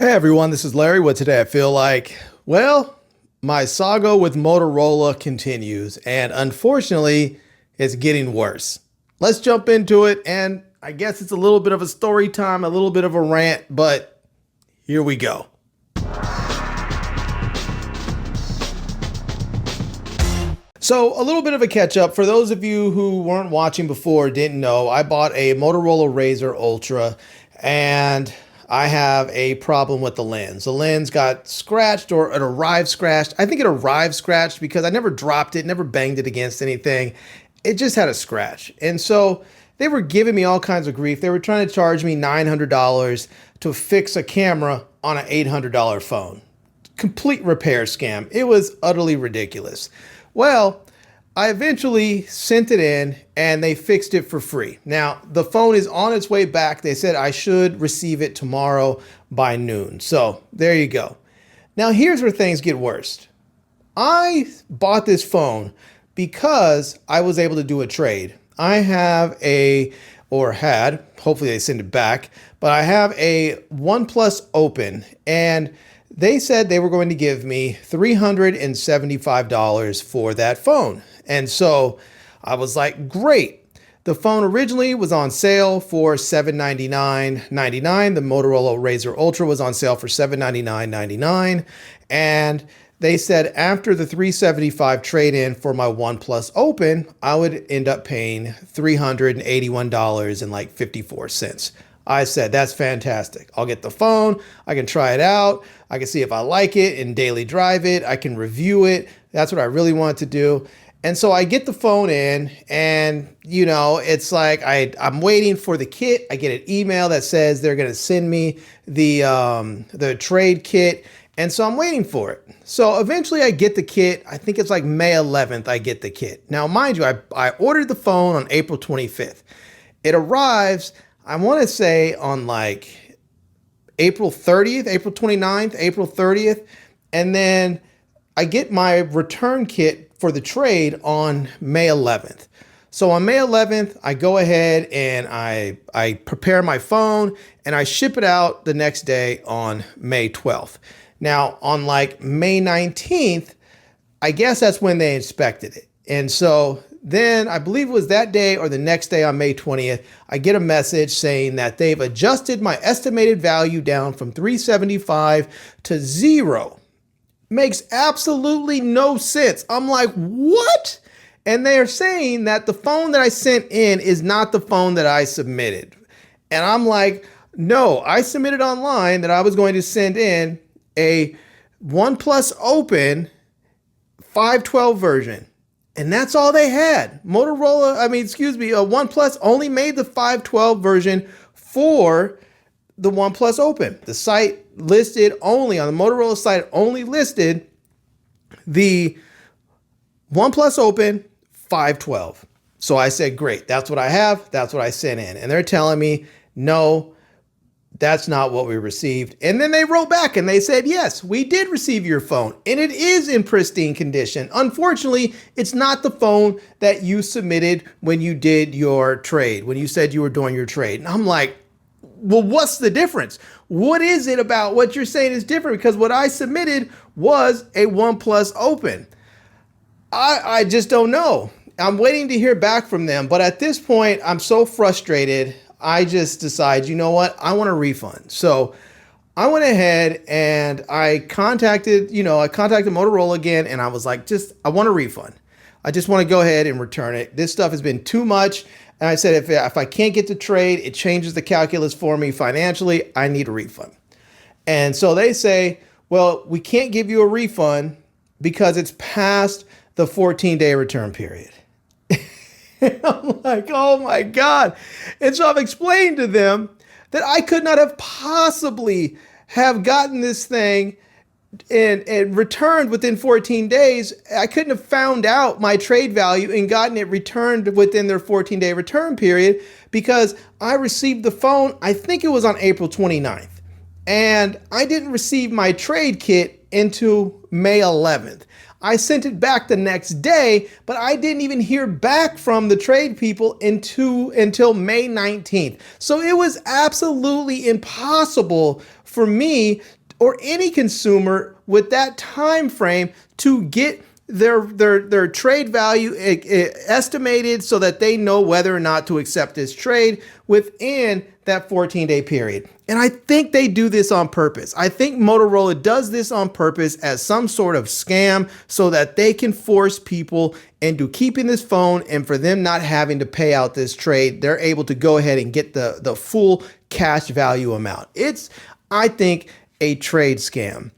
Hey everyone, this is Larry with Today I Feel Like. Well, my saga with Motorola continues, and unfortunately, it's getting worse. Let's jump into it, and I guess it's a little bit of a story time, a little bit of a rant, but here we go. So, a little bit of a catch up. For those of you who weren't watching before, didn't know, I bought a Motorola Razr Ultra, and I have a problem with the lens. The lens got scratched, or it arrived scratched. I think it arrived scratched because I never dropped it, never banged it against anything. It just had a scratch. And so they were giving me all kinds of grief. They were trying to charge me $900 to fix a camera on an $800 phone. Complete repair scam. It was utterly ridiculous. Well, I eventually sent it in and they fixed it for free. Now, the phone is on its way back. They said I should receive it tomorrow by noon. So there you go. Now, here's where things get worse. I bought this phone because I was able to do a trade. I have hopefully they send it back, but I have a OnePlus Open, and they said they were going to give me $375 for that phone. And so I was like, great. The phone originally was on sale for $799.99. The Motorola Razr Ultra was on sale for $799.99. And they said after the $375 trade-in for my OnePlus Open, I would end up paying $381.54. I said, that's fantastic. I'll get the phone. I can try it out. I can see if I like it and daily drive it. I can review it. That's what I really want to do. And so I get the phone in, and it's like I'm waiting for the kit. I get an email that says they're going to send me the trade kit. And so I'm waiting for it. So eventually I get the kit. I think it's like May 11th I get the kit. Now, mind you, I ordered the phone on April 25th. It arrives, I want to say, on like April 30th, April 29th, April 30th. And then I get my return kit for the trade on May 11th. So on May 11th, I go ahead and I prepare my phone and I ship it out the next day on May 12th. Now on like May 19th, I guess that's when they inspected it. And so then I believe it was that day or the next day on May 20th, I get a message saying that they've adjusted my estimated value down from 375 to 0. Makes absolutely no sense. I'm like, what? And they're saying that the phone that I sent in is not the phone that I submitted. And I'm like, no, I submitted online that I was going to send in a OnePlus Open 512 version. And that's all they had. OnePlus only made the 512 version for the OnePlus Open. The site listed only, on the Motorola site, only listed the OnePlus Open 512. So I said, great, that's what I have. That's what I sent in. And they're telling me, no, that's not what we received. And then they wrote back and they said, yes, we did receive your phone and it is in pristine condition. Unfortunately, it's not the phone that you submitted when you did your trade, when you said you were doing your trade. And I'm like, well, what's the difference? What is it about what you're saying is different? Because what I submitted was a OnePlus Open. I just don't know. I'm waiting to hear back from them. But at this point, I'm so frustrated. I just decide, you know what? I want a refund. So I went ahead and I contacted Motorola again. And I was like, I want a refund. I just want to go ahead and return it. This stuff has been too much. And I said, if I can't get the trade, it changes the calculus for me financially. I need a refund. And so they say, well, we can't give you a refund because it's past the 14-day return period. And I'm like, oh my God. And so I've explained to them that I could not have possibly have gotten this thing and returned within 14 days. I couldn't have found out my trade value and gotten it returned within their 14-day return period because I received the phone, I think it was on April 29th. And I didn't receive my trade kit into May 11th. I sent it back the next day, but I didn't even hear back from the trade people until May 19th. So it was absolutely impossible for me or any consumer with that time frame to get their trade value estimated so that they know whether or not to accept this trade within that 14-day period. And I think they do this on purpose. I think Motorola does this on purpose as some sort of scam so that they can force people into keeping this phone, and for them not having to pay out this trade, they're able to go ahead and get the full cash value amount. It's, I think, a trade scam.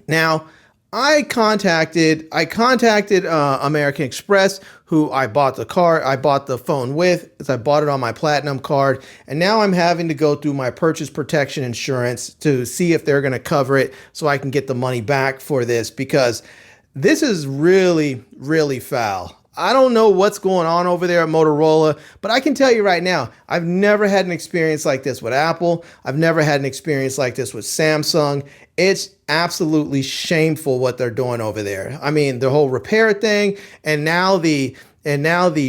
Now, I contacted American Express, who I bought the phone with, as I bought it on my platinum card, and now I'm having to go through my purchase protection insurance to see if they're going to cover it so I can get the money back for this, because this is really, really foul. I don't know what's going on over there at Motorola, but I can tell you right now, I've never had an experience like this with Apple. I've never had an experience like this with Samsung. It's absolutely shameful what they're doing over there. I mean, the whole repair thing, and now the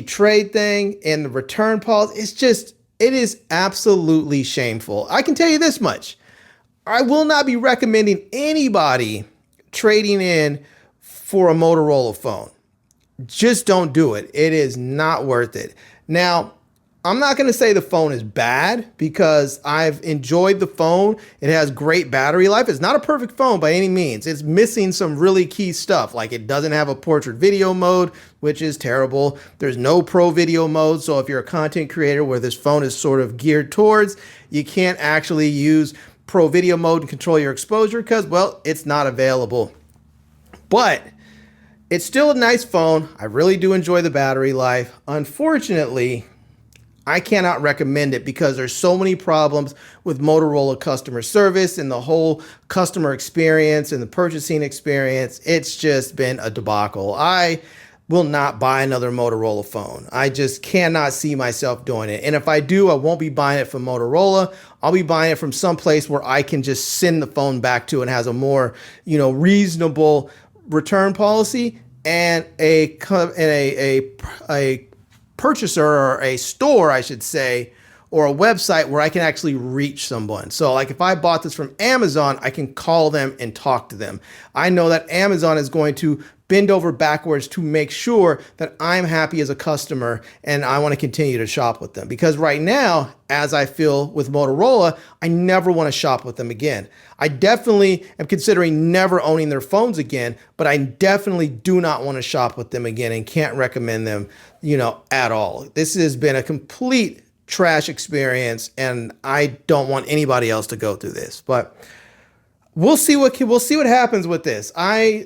trade thing and the return policy, it is absolutely shameful. I can tell you this much. I will not be recommending anybody trading in for a Motorola phone. Just don't do it. It is not worth it. Now, I'm not going to say the phone is bad, because I've enjoyed the phone. It has great battery life. It's not a perfect phone by any means. It's missing some really key stuff, like it doesn't have a portrait video mode, which is terrible. There's no pro video mode. So if you're a content creator where this phone is sort of geared towards, you can't actually use pro video mode and control your exposure because, well, it's not available. But it's still a nice phone. I really do enjoy the battery life. Unfortunately, I cannot recommend it because there's so many problems with Motorola customer service and the whole customer experience and the purchasing experience. It's just been a debacle. I will not buy another Motorola phone. I just cannot see myself doing it. And if I do, I won't be buying it from Motorola. I'll be buying it from some place where I can just send the phone back to and has a more, reasonable return policy, and a purchaser, or a store, I should say, or a website where I can actually reach someone. So like if I bought this from Amazon, I can call them and talk to them. I know that Amazon is going to bend over backwards to make sure that I'm happy as a customer and I want to continue to shop with them. Because right now, as I feel with Motorola, I never want to shop with them again. I definitely am considering never owning their phones again, but I definitely do not want to shop with them again and can't recommend them, at all. This has been a complete trash experience, and I don't want anybody else to go through this. But we'll see what happens with this. I'm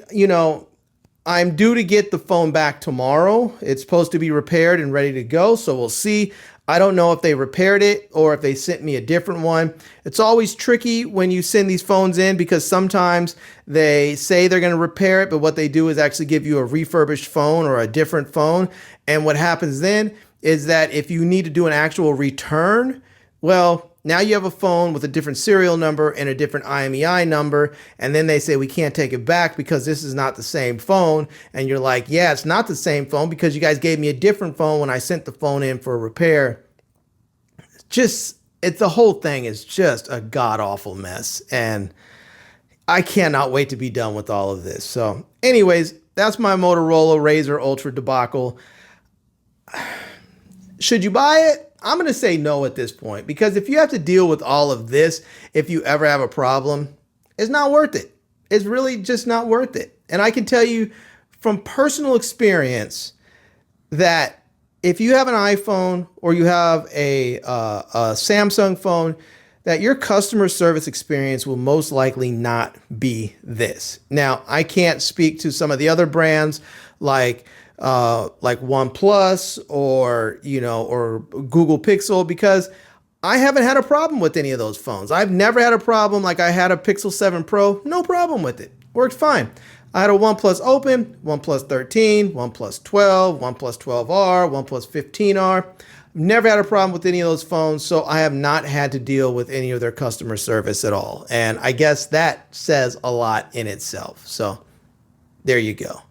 due to get the phone back tomorrow. It's supposed to be repaired and ready to go, so we'll see. I don't know if they repaired it or if they sent me a different one. It's always tricky when you send these phones in because sometimes they say they're going to repair it, but what they do is actually give you a refurbished phone or a different phone. And what happens then is that if you need to do an actual return, well, now you have a phone with a different serial number and a different IMEI number, and then they say we can't take it back because this is not the same phone. And you're like, yeah, it's not the same phone because you guys gave me a different phone when I sent the phone in for a repair. The whole thing is just a god-awful mess, and I cannot wait to be done with all of this. So anyways, that's my Motorola Razr Ultra debacle. Should you buy it? I'm going to say no at this point, because if you have to deal with all of this, if you ever have a problem, it's not worth it. It's really just not worth it. And I can tell you from personal experience that if you have an iPhone or you have a Samsung phone, that your customer service experience will most likely not be this. Now, I can't speak to some of the other brands like OnePlus or Google Pixel, because I haven't had a problem with any of those phones. I've never had a problem. Like I had a Pixel 7 Pro, no problem with it. Worked fine. I had a OnePlus Open, OnePlus 13, OnePlus 12, OnePlus 12R, OnePlus 15R. Never had a problem with any of those phones, so I have not had to deal with any of their customer service at all. And I guess that says a lot in itself. So there you go.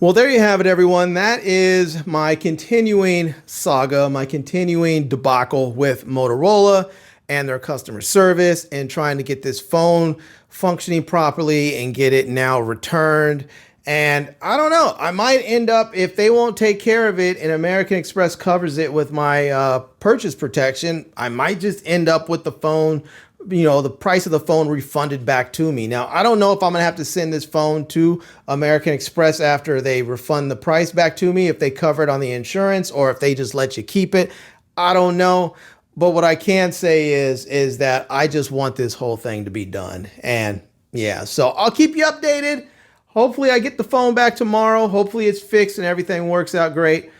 Well, there you have it, everyone. That is my continuing saga, my continuing debacle with Motorola and their customer service and trying to get this phone functioning properly and get it now returned. And I don't know, I might end up, if they won't take care of it and American Express covers it with my purchase protection, I might just end up with the phone, you know, the price of the phone refunded back to me. Now, I don't know if I'm gonna have to send this phone to American Express after they refund the price back to me, if they cover it on the insurance or if they just let you keep it. I don't know. But what I can say is that I just want this whole thing to be done. And yeah, so I'll keep you updated. Hopefully I get the phone back tomorrow. Hopefully it's fixed and everything works out great.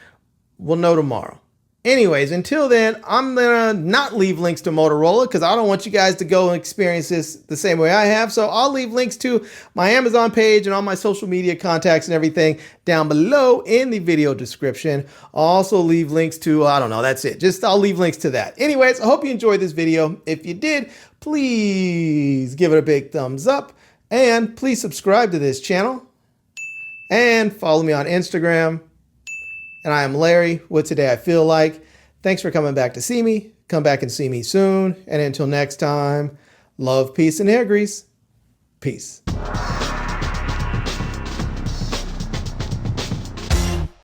We'll know tomorrow. Anyways, until then, I'm gonna not leave links to Motorola because I don't want you guys to go and experience this the same way I have. So I'll leave links to my Amazon page and all my social media contacts and everything down below in the video description. I'll also leave links to, I don't know, that's it. I'll leave links to that. Anyways, I hope you enjoyed this video. If you did, please give it a big thumbs up and please subscribe to this channel and follow me on Instagram. And I am Larry with Today I Feel Like. Thanks for coming back to see me. Come back and see me soon. And until next time, love, peace, and hair grease. Peace.